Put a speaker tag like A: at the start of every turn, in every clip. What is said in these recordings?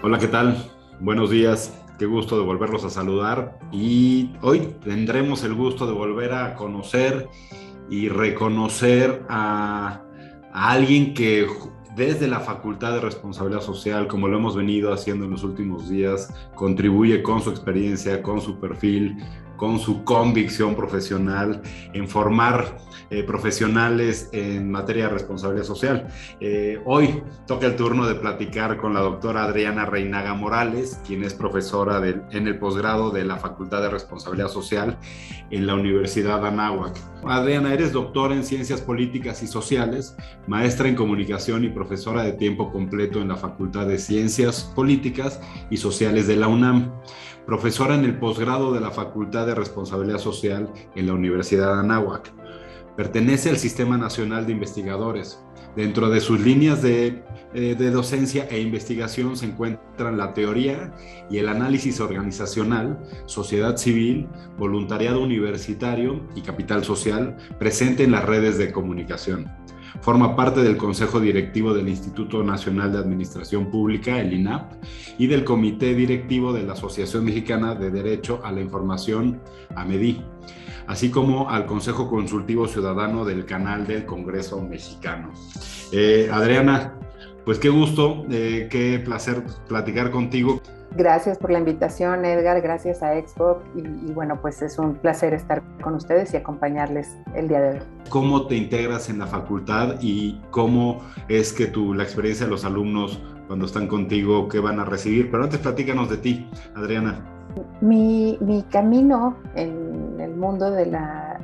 A: Hola, ¿qué tal? Buenos días, qué gusto de volverlos a saludar y hoy tendremos el gusto de volver a conocer y reconocer a alguien que desde la Facultad de Responsabilidad Social, como lo hemos venido haciendo en los últimos días, contribuye con su experiencia, con su perfil, con su convicción profesional en formar profesionales en materia de responsabilidad social. Hoy toca el turno de platicar con la doctora Adriana Reinaga Morales, quien es profesora en el posgrado de la Facultad de Responsabilidad Social en la Universidad Anáhuac. Adriana, eres doctora en Ciencias Políticas y Sociales, maestra en Comunicación y profesora de tiempo completo en la Facultad de Ciencias Políticas y Sociales de la UNAM, profesora en el posgrado de la Facultad de Responsabilidad Social en la Universidad Anáhuac. Pertenece al Sistema Nacional de Investigadores. Dentro de sus líneas de docencia e investigación se encuentran la teoría y el análisis organizacional, sociedad civil, voluntariado universitario y capital social presente en las redes de comunicación. Forma parte del Consejo Directivo del Instituto Nacional de Administración Pública, el INAP, y del Comité Directivo de la Asociación Mexicana de Derecho a la Información, AMEDI, así como al Consejo Consultivo Ciudadano del Canal del Congreso Mexicano. Adriana, pues qué gusto, qué placer platicar contigo.
B: Gracias por la invitación, Edgar, gracias a Expo y bueno, pues es un placer estar con ustedes y acompañarles el día de hoy.
A: ¿Cómo te integras en la facultad y cómo es que la experiencia de los alumnos cuando están contigo, qué van a recibir? Pero antes platícanos de ti, Adriana.
B: Mi camino en el mundo de la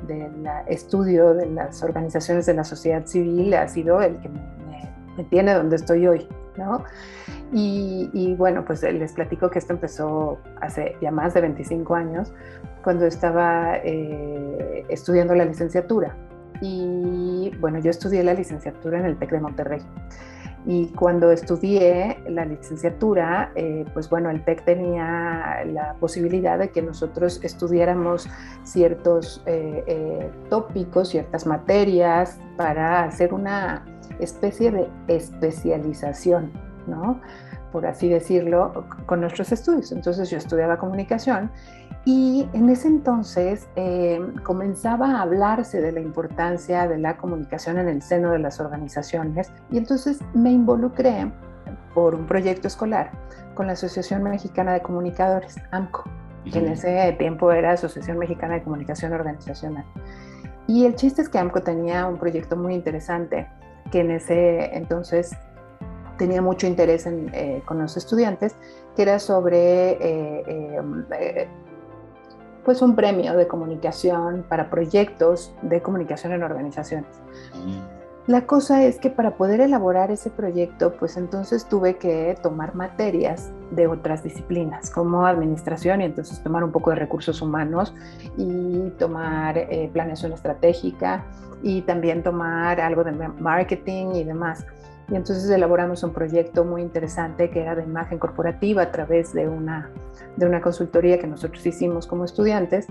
B: estudio de las organizaciones de la sociedad civil ha sido el que me tiene donde estoy hoy, ¿no? Y bueno, pues les platico que esto empezó hace ya más de 25 años, cuando estaba estudiando la licenciatura. Y bueno, yo estudié la licenciatura en el TEC de Monterrey. Y cuando estudié la licenciatura, pues bueno, el TEC tenía la posibilidad de que nosotros estudiáramos ciertos tópicos, ciertas materias, para hacer una especie de especialización, ¿no? Por así decirlo, con nuestros estudios. Entonces yo estudiaba comunicación y en ese entonces comenzaba a hablarse de la importancia de la comunicación en el seno de las organizaciones y entonces me involucré por un proyecto escolar con la Asociación Mexicana de Comunicadores, AMCO, que en ese tiempo era Asociación Mexicana de Comunicación Organizacional. Y el chiste es que AMCO tenía un proyecto muy interesante que en ese entonces tenía mucho interés con los estudiantes, que era sobre pues un premio de comunicación para proyectos de comunicación en organizaciones. La cosa es que para poder elaborar ese proyecto, pues entonces tuve que tomar materias de otras disciplinas, como administración, y entonces tomar un poco de recursos humanos y tomar planeación estratégica y también tomar algo de marketing y demás. Y entonces elaboramos un proyecto muy interesante que era de imagen corporativa a través de una consultoría que nosotros hicimos como estudiantes.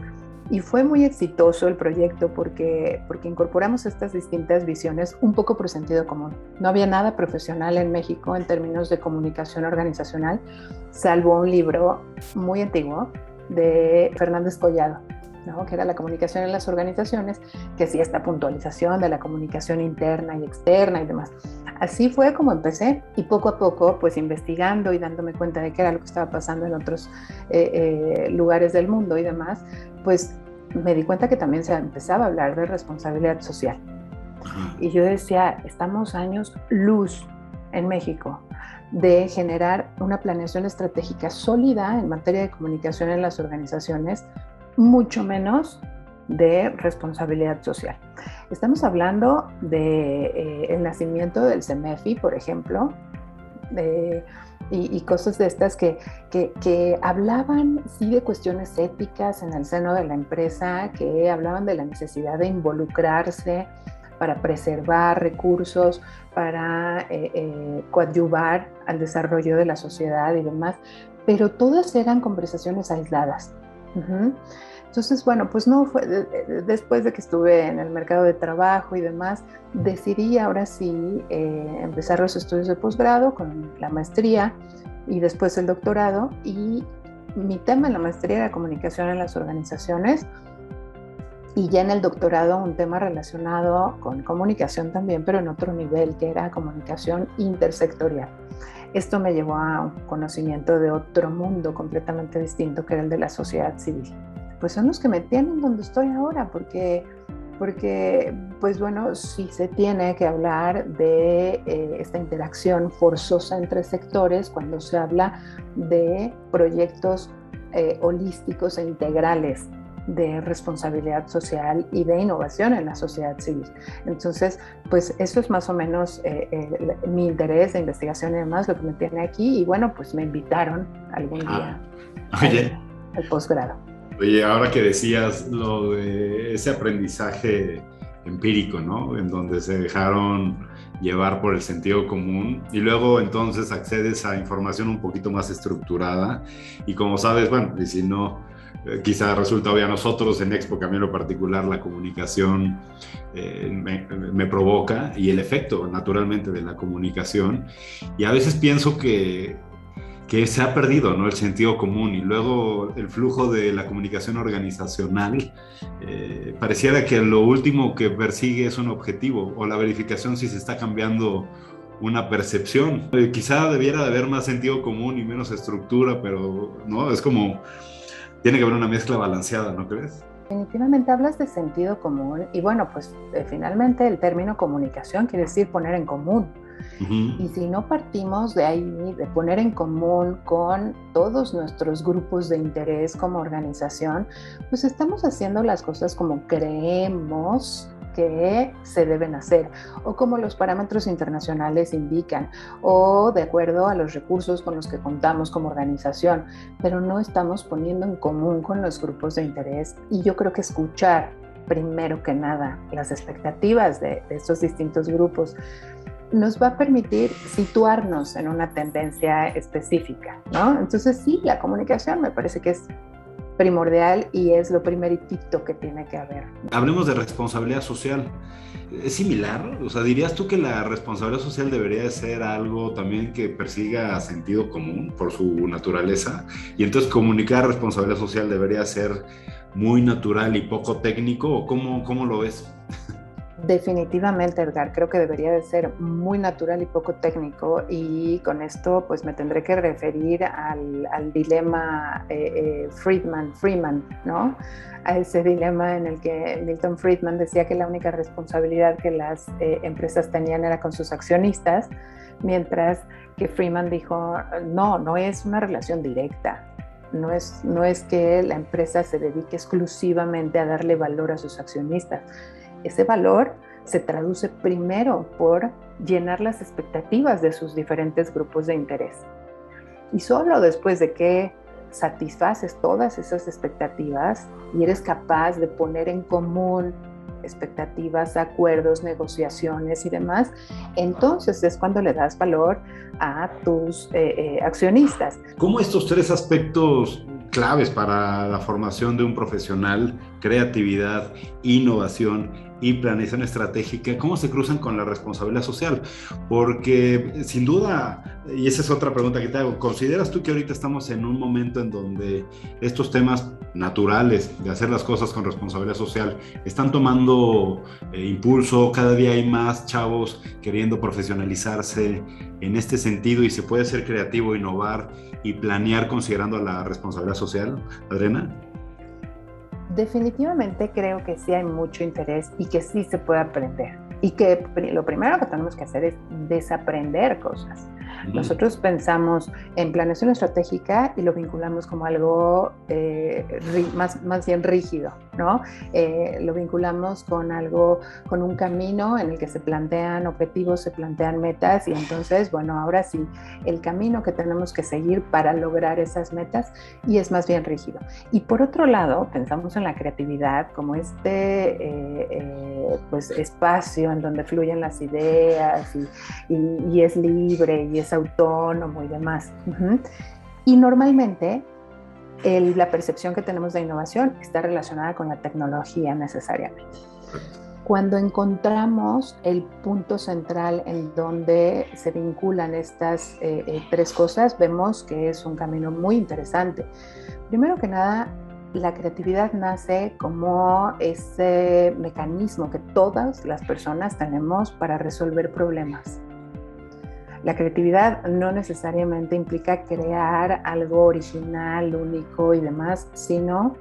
B: Y fue muy exitoso el proyecto porque incorporamos estas distintas visiones un poco por sentido común. No había nada profesional en México en términos de comunicación organizacional, salvo un libro muy antiguo de Fernández Collado, ¿no? Que era la comunicación en las organizaciones, que hacía esta puntualización de la comunicación interna y externa y demás. Así fue como empecé y poco a poco, pues investigando y dándome cuenta de qué era lo que estaba pasando en otros lugares del mundo y demás, pues me di cuenta que también se empezaba a hablar de responsabilidad social. Y yo decía, estamos años luz en México de generar una planeación estratégica sólida en materia de comunicación en las organizaciones, mucho menos de responsabilidad social. Estamos hablando del nacimiento del CEMEFI, por ejemplo, y cosas de estas que hablaban, sí, de cuestiones éticas en el seno de la empresa, que hablaban de la necesidad de involucrarse para preservar recursos, para coadyuvar al desarrollo de la sociedad y demás, pero todas eran conversaciones aisladas. Entonces, bueno, pues no fue, después de que estuve en el mercado de trabajo y demás, decidí ahora sí empezar los estudios de posgrado con la maestría y después el doctorado, y mi tema en la maestría era comunicación en las organizaciones, y ya en el doctorado un tema relacionado con comunicación también, pero en otro nivel, que era comunicación intersectorial. Esto me llevó a un conocimiento de otro mundo completamente distinto, que era el de la sociedad civil. Pues son los que me tienen donde estoy ahora, porque pues bueno, sí se tiene que hablar de esta interacción forzosa entre sectores cuando se habla de proyectos holísticos e integrales de responsabilidad social y de innovación en la sociedad civil. Entonces, pues eso es más o menos mi interés de investigación y demás, lo que me tiene aquí, y bueno, pues me invitaron algún día al posgrado.
A: Oye, ahora que decías lo de ese aprendizaje empírico, ¿no? En donde se dejaron llevar por el sentido común y luego entonces accedes a información un poquito más estructurada y como sabes, bueno, y si no, quizá resulta obvio a nosotros en Expo, que a mí en lo particular la comunicación me provoca y el efecto naturalmente de la comunicación y a veces pienso que se ha perdido, ¿no? El sentido común y luego el flujo de la comunicación organizacional pareciera que lo último que persigue es un objetivo o la verificación si se está cambiando una percepción. Quizá debiera de haber más sentido común y menos estructura, pero no, es como tiene que haber una mezcla balanceada, ¿no crees?
B: Definitivamente hablas de sentido común y bueno, pues finalmente el término comunicación quiere decir poner en común. Y si no partimos de ahí, de poner en común con todos nuestros grupos de interés como organización, pues estamos haciendo las cosas como creemos que se deben hacer, o como los parámetros internacionales indican, o de acuerdo a los recursos con los que contamos como organización, pero no estamos poniendo en común con los grupos de interés. Y yo creo que escuchar, primero que nada, las expectativas de estos distintos grupos nos va a permitir situarnos en una tendencia específica, ¿no? Entonces sí, la comunicación me parece que es primordial y es lo primeritito que tiene que haber.
A: Hablemos de responsabilidad social. ¿Es similar? O sea, ¿dirías tú que la responsabilidad social debería de ser algo también que persiga sentido común por su naturaleza? Y entonces comunicar responsabilidad social debería ser muy natural y poco técnico, ¿o cómo lo ves?
B: Definitivamente, Edgar, creo que debería de ser muy natural y poco técnico, y con esto pues me tendré que referir al dilema Freeman, ¿no? A ese dilema en el que Milton Friedman decía que la única responsabilidad que las empresas tenían era con sus accionistas, mientras que Freeman dijo, no es una relación directa. No es que la empresa se dedique exclusivamente a darle valor a sus accionistas. Ese valor se traduce primero por llenar las expectativas de sus diferentes grupos de interés. Y solo después de que satisfaces todas esas expectativas y eres capaz de poner en común expectativas, acuerdos, negociaciones y demás, entonces es cuando le das valor a tus accionistas.
A: ¿Cómo estos tres aspectos claves para la formación de un profesional, creatividad, innovación y planeación estratégica, cómo se cruzan con la responsabilidad social? Porque sin duda, y esa es otra pregunta que te hago, ¿consideras tú que ahorita estamos en un momento en donde estos temas naturales de hacer las cosas con responsabilidad social están tomando impulso? Cada día hay más chavos queriendo profesionalizarse en este sentido y se puede ser creativo, innovar y planear considerando la responsabilidad social, Adriana.
B: Definitivamente creo que sí hay mucho interés y que sí se puede aprender. Y que lo primero que tenemos que hacer es desaprender cosas. Nosotros pensamos en planeación estratégica y lo vinculamos como algo más bien rígido, ¿no? Lo vinculamos con algo, con un camino en el que se plantean objetivos, se plantean metas, y entonces, bueno, ahora sí, el camino que tenemos que seguir para lograr esas metas, y es más bien rígido. Y por otro lado, pensamos en la creatividad como pues espacio en donde fluyen las ideas y es libre y es autónomo y demás. Y normalmente la percepción que tenemos de innovación está relacionada con la tecnología necesariamente. Cuando encontramos el punto central en donde se vinculan estas tres cosas, vemos que es un camino muy interesante. Primero que nada, la creatividad nace como ese mecanismo que todas las personas tenemos para resolver problemas. La creatividad no necesariamente implica crear algo original, único y demás, sino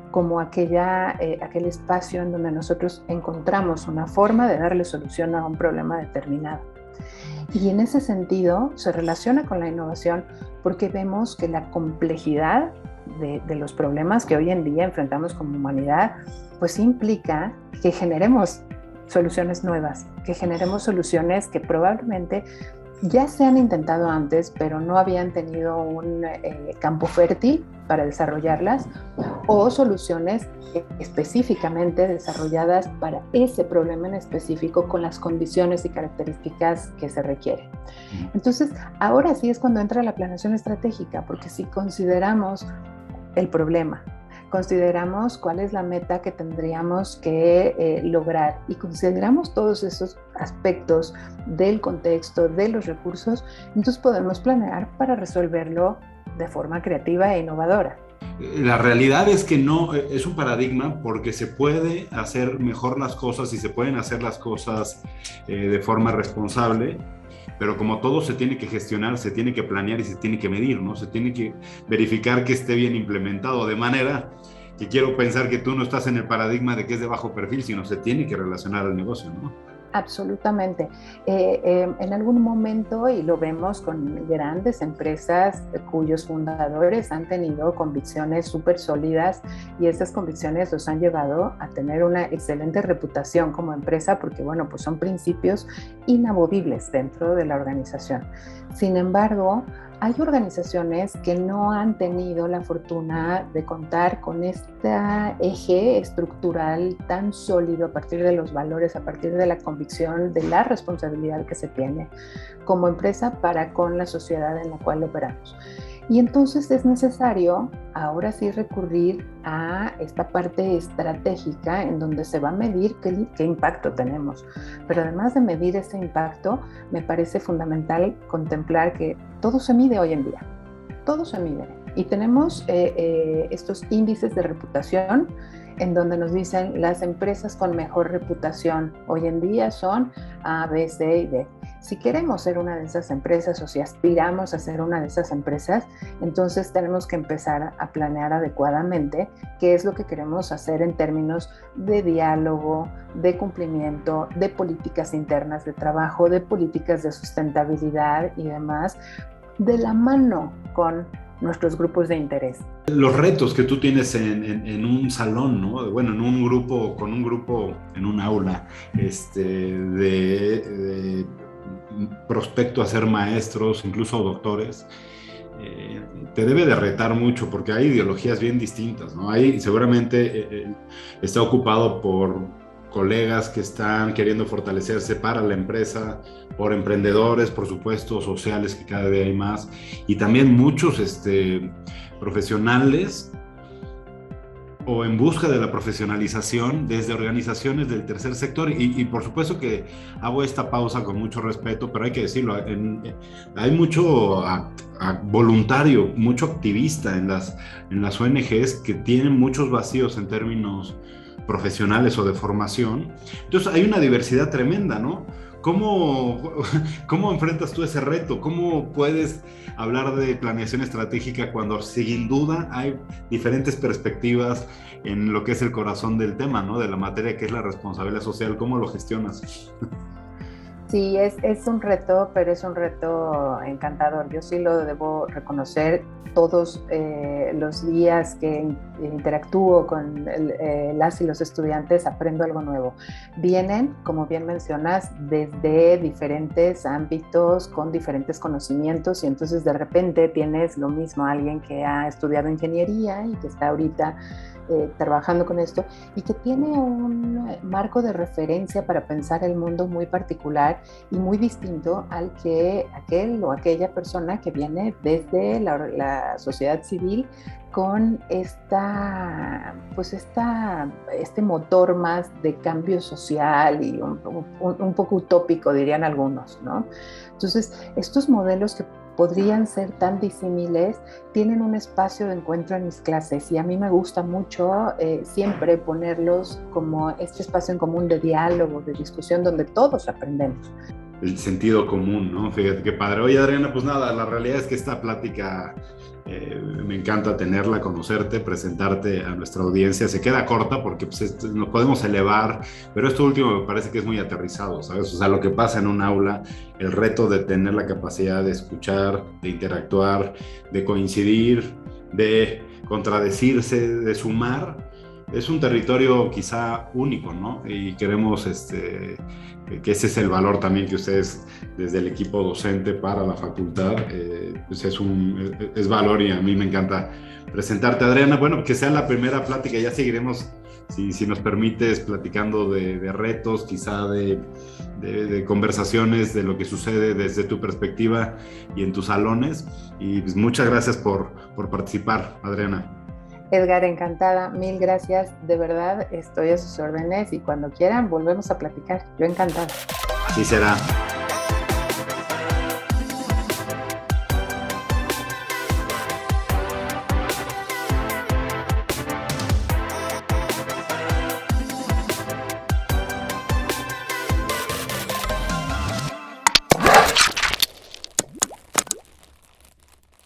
B: como aquel espacio en donde nosotros encontramos una forma de darle solución a un problema determinado. Y en ese sentido se relaciona con la innovación porque vemos que la complejidad de los problemas que hoy en día enfrentamos como humanidad, pues implica que generemos soluciones nuevas, que generemos soluciones que probablemente ya se han intentado antes, pero no habían tenido un campo fértil para desarrollarlas, o soluciones específicamente desarrolladas para ese problema en específico con las condiciones y características que se requieren. Entonces, ahora sí es cuando entra la planeación estratégica, porque si consideramos el problema, consideramos cuál es la meta que tendríamos que lograr y consideramos todos esos aspectos del contexto, de los recursos, entonces podemos planear para resolverlo de forma creativa e innovadora.
A: La realidad es que no es un paradigma porque se puede hacer mejor las cosas y se pueden hacer las cosas de forma responsable, pero como todo se tiene que gestionar, se tiene que planear y se tiene que medir, ¿no? Se tiene que verificar que esté bien implementado, de manera que quiero pensar que tú no estás en el paradigma de que es de bajo perfil, sino se tiene que relacionar al negocio, ¿no?
B: Absolutamente. En algún momento, y lo vemos con grandes empresas cuyos fundadores han tenido convicciones súper sólidas y esas convicciones los han llevado a tener una excelente reputación como empresa porque, bueno, pues son principios inamovibles dentro de la organización. Sin embargo, hay organizaciones que no han tenido la fortuna de contar con este eje estructural tan sólido a partir de los valores, a partir de la convicción, de la responsabilidad que se tiene como empresa para con la sociedad en la cual operamos. Y entonces es necesario ahora sí recurrir a esta parte estratégica en donde se va a medir qué impacto tenemos. Pero además de medir ese impacto, me parece fundamental contemplar que todo se mide hoy en día. Todo se mide. Y tenemos estos índices de reputación en donde nos dicen las empresas con mejor reputación hoy en día son A, B, C y D. Si queremos ser una de esas empresas o si aspiramos a ser una de esas empresas, entonces tenemos que empezar a planear adecuadamente qué es lo que queremos hacer en términos de diálogo, de cumplimiento, de políticas internas de trabajo, de políticas de sustentabilidad y demás, de la mano con nuestros grupos de interés.
A: Los retos que tú tienes en un salón, ¿no? Bueno, en un grupo, con un grupo, en un aula, de prospecto a ser maestros, incluso doctores, te debe de retar mucho porque hay ideologías bien distintas, ¿no? Ahí seguramente está ocupado por colegas que están queriendo fortalecerse para la empresa, por emprendedores, por supuesto, sociales, que cada día hay más, y también muchos profesionales o en busca de la profesionalización desde organizaciones del tercer sector y por supuesto que hago esta pausa con mucho respeto, pero hay que decirlo, hay mucho voluntario, mucho activista en las ONGs que tienen muchos vacíos en términos profesionales o de formación. Entonces hay una diversidad tremenda, ¿no? ¿Cómo enfrentas tú ese reto? ¿Cómo puedes hablar de planeación estratégica cuando sin duda hay diferentes perspectivas en lo que es el corazón del tema, ¿no? De la materia que es la responsabilidad social? ¿Cómo lo gestionas?
B: Sí, es un reto, pero es un reto encantador. Yo sí lo debo reconocer. Todos los días que interactúo con las y los estudiantes aprendo algo nuevo. Vienen, como bien mencionas, desde diferentes ámbitos, con diferentes conocimientos y entonces de repente tienes lo mismo, alguien que ha estudiado ingeniería y que está ahorita trabajando con esto y que tiene un marco de referencia para pensar el mundo muy particular y muy distinto al que aquel o aquella persona que viene desde la sociedad civil con este motor más de cambio social y un poco utópico, dirían algunos, ¿no? Entonces, estos modelos que podrían ser tan disímiles tienen un espacio de encuentro en mis clases y a mí me gusta mucho siempre ponerlos como este espacio en común de diálogo, de discusión, donde todos aprendemos.
A: El sentido común, ¿no? Fíjate qué padre. Oye, Adriana, pues nada, la realidad es que esta plática me encanta tenerla, conocerte, presentarte a nuestra audiencia. Se queda corta porque pues, nos podemos elevar, pero esto último me parece que es muy aterrizado, ¿sabes? O sea, lo que pasa en un aula, el reto de tener la capacidad de escuchar, de interactuar, de coincidir, de contradecirse, de sumar, es un territorio quizá único, ¿no? Y queremos que ese es el valor también que ustedes desde el equipo docente para la facultad, pues es valor y a mí me encanta presentarte, Adriana. Bueno, que sea la primera plática, ya seguiremos, si nos permites, platicando de retos, quizá de conversaciones, de lo que sucede desde tu perspectiva y en tus salones. Y pues muchas gracias por participar, Adriana.
B: Edgar, encantada, mil gracias, de verdad estoy a sus órdenes y cuando quieran volvemos a platicar, yo encantada.
A: Así será.